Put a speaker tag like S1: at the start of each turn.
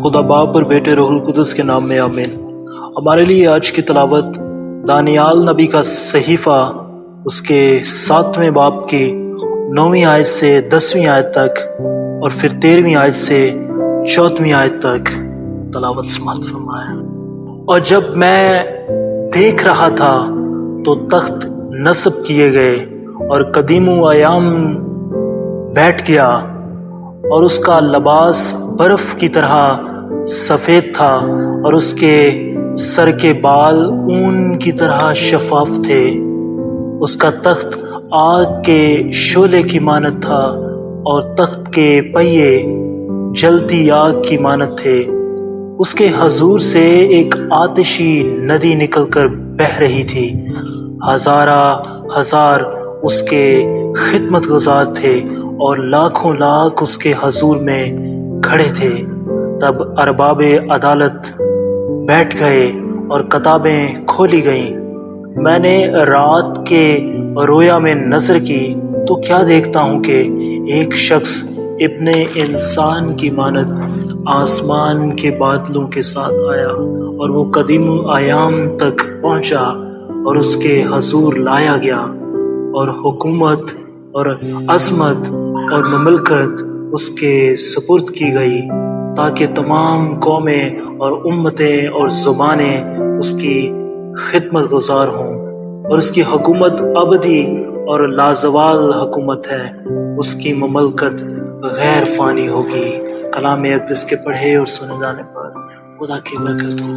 S1: خدا باپ اور بیٹے روح القدس کے نام میں آمین۔ ہمارے لیے آج کی تلاوت دانیال نبی کا صحیفہ اس کے 7ویں باب کی 9ویں آیت سے 10ویں آیت تک اور پھر 13ویں آیت سے 14ویں آیت تک تلاوت سماعت فرمائے۔ اور جب میں دیکھ رہا تھا تو تخت نصب کیے گئے اور قدیم و ایام بیٹھ گیا، اور اس کا لباس برف کی طرح سفید تھا اور اس کے سر کے بال اون کی طرح شفاف تھے۔ اس کا تخت آگ کے شعلے کی مانند تھا اور تخت کے پہیے جلتی آگ کی مانند تھے۔ اس کے حضور سے ایک آتشی ندی نکل کر بہہ رہی تھی۔ ہزارہ ہزار اس کے خدمت گزار تھے اور لاکھوں لاکھ اس کے حضور میں کھڑے تھے۔ تب ارباب عدالت بیٹھ گئے اور کتابیں کھولی گئیں۔ میں نے رات کے رویا میں نظر کی تو کیا دیکھتا ہوں کہ ایک شخص ابن انسان کی مانند آسمان کے بادلوں کے ساتھ آیا، اور وہ قدیم ایام تک پہنچا اور اس کے حضور لایا گیا، اور حکومت اور عظمت اور مملکت اس کے سپرد کی گئی، تاکہ تمام قومیں اور امتیں اور زبانیں اس کی خدمت گزار ہوں۔ اور اس کی حکومت ابدی اور لازوال حکومت ہے، اس کی مملکت غیر فانی ہوگی۔ کلام اقدس کے پڑھے اور سنے جانے پر خدا کی برکت ہو۔